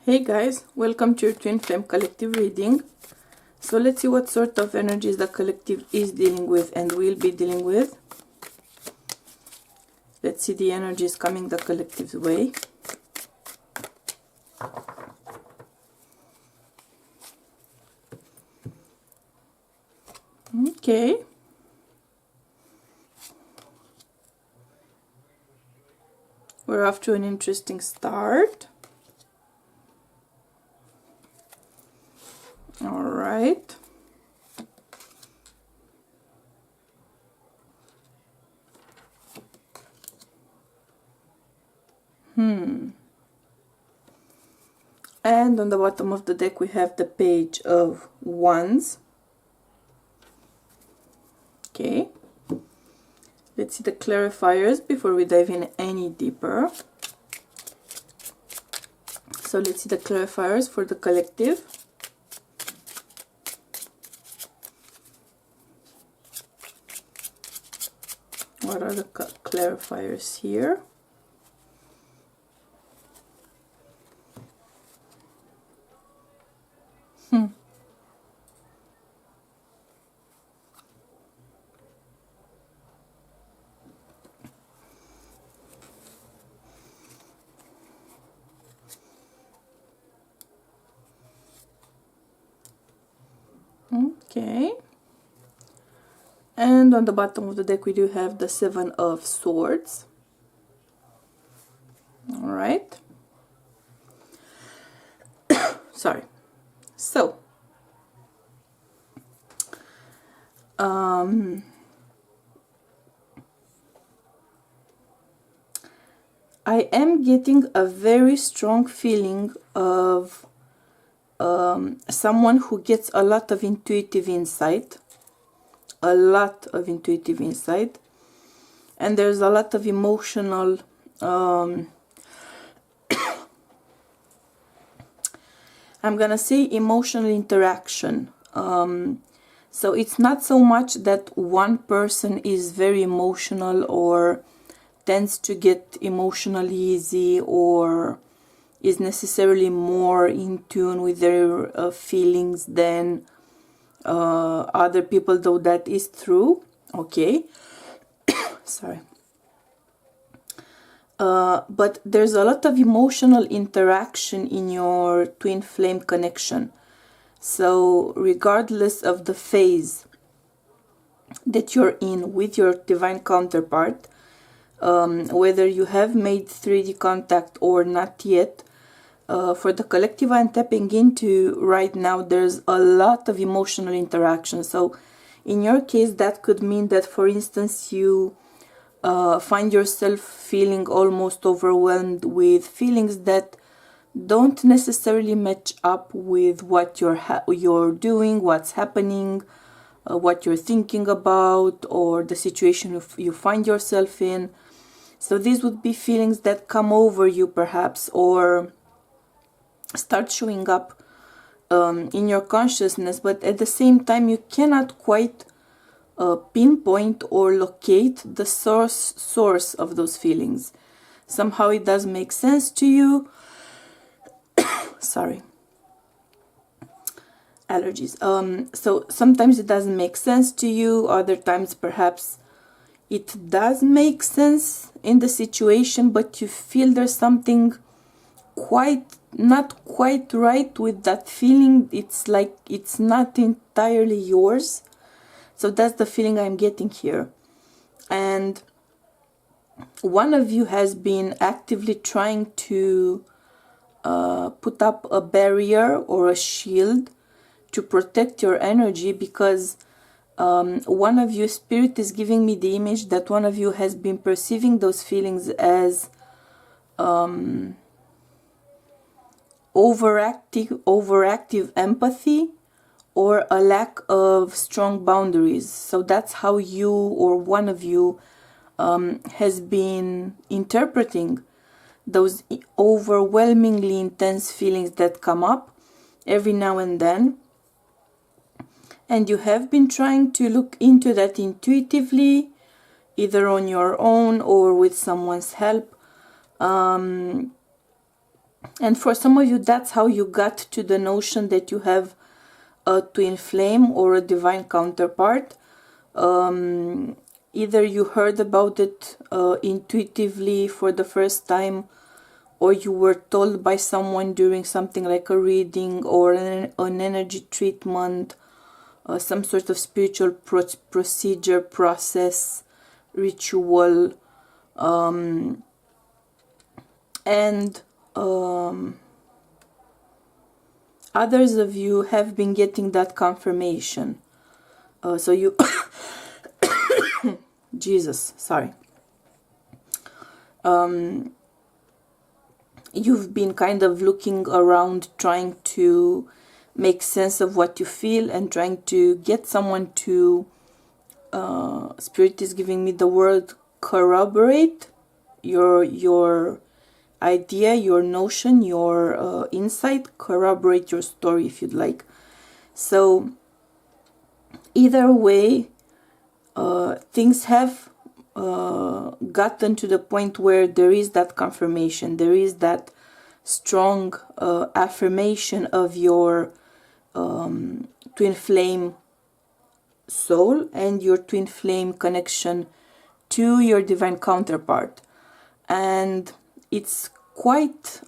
Hey guys, welcome to your Twin Flame Collective reading. So let's see what sort of energies the collective is dealing with and will be dealing with. Let's see the energies coming the collective's way. Okay. We're off to an interesting start. All right. And on the bottom of the deck we have the Page of Wands. Okay. Let's see the clarifiers before we dive in any deeper. So let's see the clarifiers for the collective. What are the clarifiers here? Okay. And on the bottom of the deck we do have the Seven of Swords. All right. Sorry. So, I am getting a very strong feeling of someone who gets a lot of intuitive insight. A lot of intuitive insight. And there's a lot of emotional I'm gonna say emotional interaction. So it's not so much that one person is very emotional or tends to get emotionally easy or is necessarily more in tune with their feelings than other people, though that is true. Okay. Sorry. But there's a lot of emotional interaction in your twin flame connection. So regardless of the phase that you're in with your divine counterpart, whether you have made 3D contact or not yet, for the collective I'm tapping into right now, there's a lot of emotional interaction. So in your case, that could mean that, for instance, you find yourself feeling almost overwhelmed with feelings that don't necessarily match up with what you're doing, what's happening, what you're thinking about, or the situation you find yourself in. So these would be feelings that come over you perhaps, or start showing up in your consciousness, but at the same time you cannot quite pinpoint or locate the source of those feelings. Somehow it does make sense to you. Sorry, allergies. So sometimes it doesn't make sense to you, other times perhaps it does make sense in the situation, but you feel there's something not quite right with that feeling. It's like it's not entirely yours. So that's the feeling I'm getting here. And one of you has been actively trying to put up a barrier or a shield to protect your energy, because one of you, spirit is giving me the image that one of you has been perceiving those feelings as overactive empathy or a lack of strong boundaries. So that's how you, or one of you, has been interpreting those overwhelmingly intense feelings that come up every now and then. And you have been trying to look into that intuitively, either on your own or with someone's help. And for some of you, that's how you got to the notion that you have a twin flame or a divine counterpart. Either you heard about it intuitively for the first time, or you were told by someone during something like a reading or an energy treatment, some sort of spiritual procedure, process, ritual, and others of you have been getting that confirmation. So you Jesus, sorry. You've been kind of looking around, trying to make sense of what you feel and trying to get someone to, Spirit is giving me the word corroborate your idea, your notion, your insight, corroborate your story if you'd like. So either way, things have gotten to the point where there is that confirmation, there is that strong affirmation of your twin flame soul and your twin flame connection to your divine counterpart. And it's quite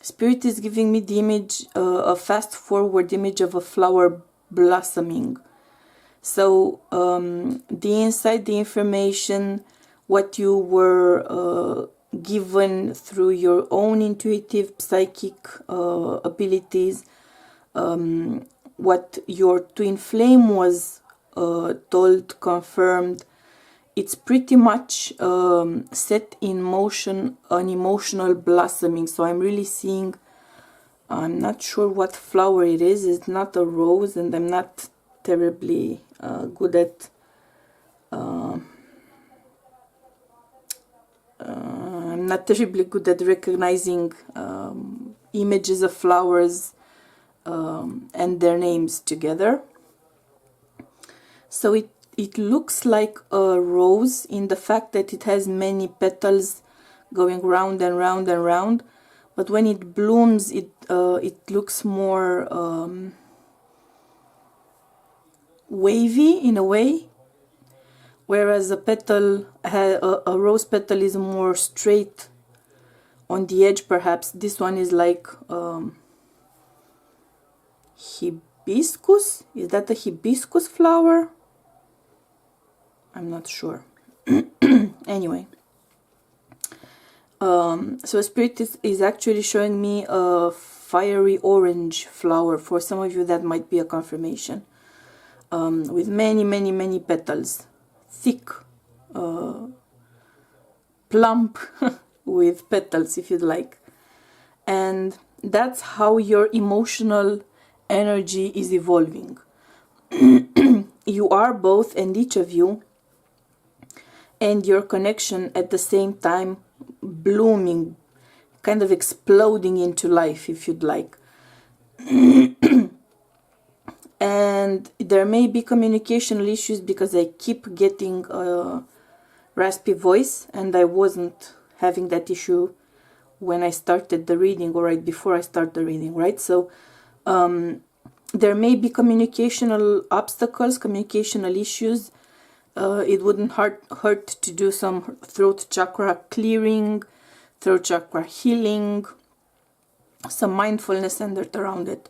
Spirit is giving me the image, a fast forward image of a flower blossoming. So the insight, the information, what you were given through your own intuitive psychic abilities, what your twin flame was told, confirmed, it's pretty much set in motion, an emotional blossoming. So I'm really seeing, I'm not sure what flower it is. It's not a rose, and I'm not terribly good at I'm not terribly good at recognizing images of flowers and their names together. So it looks like a rose in the fact that it has many petals going round and round and round, but when it blooms, it looks more wavy in a way, whereas a rose petal is more straight on the edge. Perhaps this one is like hibiscus. Is that a hibiscus flower? I'm not sure. Anyway, so Spirit is actually showing me a fiery orange flower. For some of you, that might be a confirmation. With many petals, thick, plump with petals, if you'd like. And that's how your emotional energy is evolving. You are both, and each of you, and your connection at the same time blooming, kind of exploding into life, if you'd like. And there may be communicational issues because I keep getting a raspy voice, and I wasn't having that issue when I started the reading or right before I start the reading, right? So there may be communicational obstacles, communicational issues. It wouldn't hurt to do some throat chakra clearing, throat chakra healing, some mindfulness centered around it.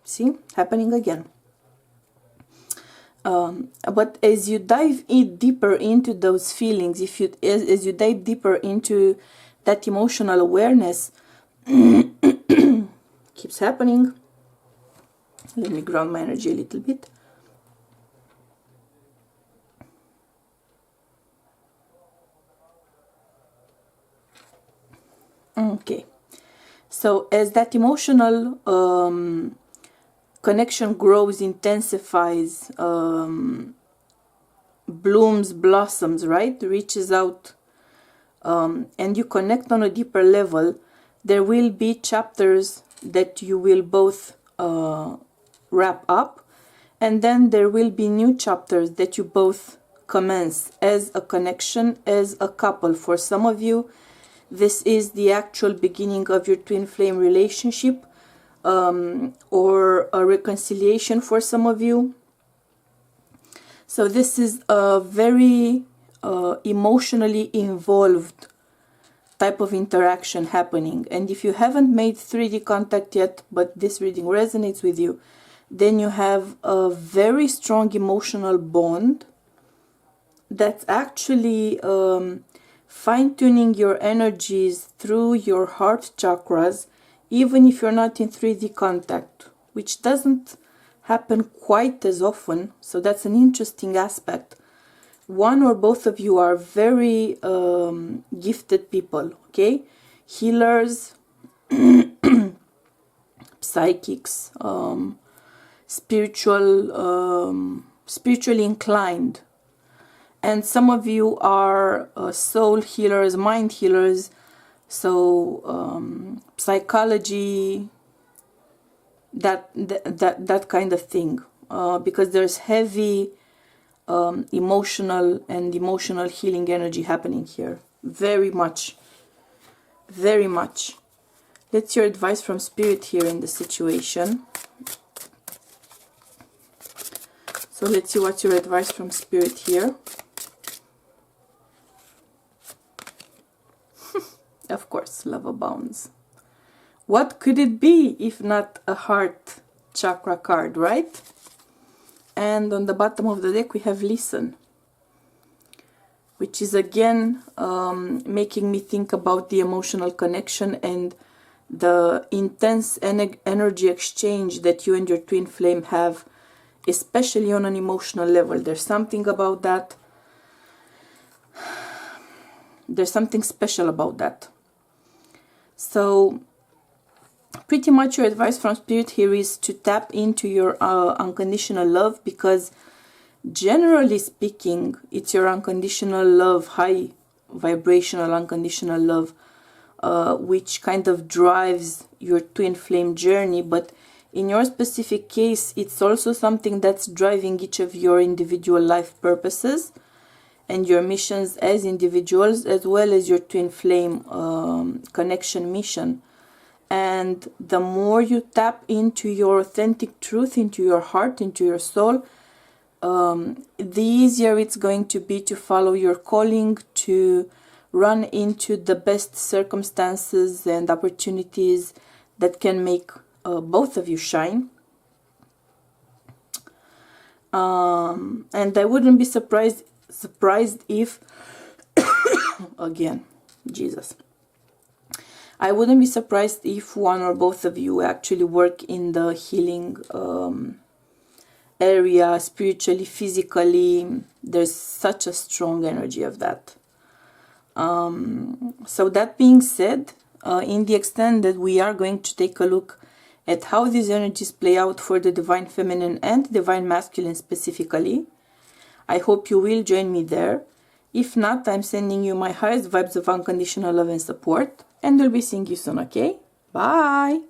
See, happening again. But as you dive deeper into those feelings, as you dive deeper into that emotional awareness, keeps happening. Let me ground my energy a little bit. Okay, so as that emotional connection grows, intensifies, blooms, blossoms, right? Reaches out, and you connect on a deeper level, there will be chapters that you will both wrap up, and then there will be new chapters that you both commence as a connection, as a couple. For some of you, this is the actual beginning of your twin flame relationship, or a reconciliation for some of you. So this is a very emotionally involved type of interaction happening. And if you haven't made 3D contact yet, but this reading resonates with you, then you have a very strong emotional bond that's actually fine-tuning your energies through your heart chakras, even if you're not in 3D contact, which doesn't happen quite as often. So that's an interesting aspect. One or both of you are very gifted people, okay? Healers, psychics, spiritually inclined. And some of you are soul healers, mind healers, so psychology, that kind of thing, because there's heavy emotional healing energy happening here. Very much. Let's hear advice from Spirit here in the situation. So let's see what's your advice from Spirit here. Of course, love abounds. What could it be if not a heart chakra card, right? And on the bottom of the deck we have listen, which is again making me think about the emotional connection and the intense energy exchange that you and your twin flame have, especially on an emotional level. There's something about that. There's something special about that. So pretty much your advice from Spirit here is to tap into your unconditional love, because generally speaking, it's your unconditional love, high vibrational unconditional love, which kind of drives your twin flame journey. But in your specific case, it's also something that's driving each of your individual life purposes and your missions as individuals, as well as your twin flame connection mission. And the more you tap into your authentic truth, into your heart, into your soul, the easier it's going to be to follow your calling, to run into the best circumstances and opportunities that can make both of you shine. And I wouldn't be surprised if again, Jesus, I wouldn't be surprised if one or both of you actually work in the healing area, spiritually, physically. There's such a strong energy of that. So that being said, in the extended, we are going to take a look at how these energies play out for the Divine Feminine and Divine Masculine specifically. I hope you will join me there. If not, I'm sending you my highest vibes of unconditional love and support, and we'll be seeing you soon, okay? Bye!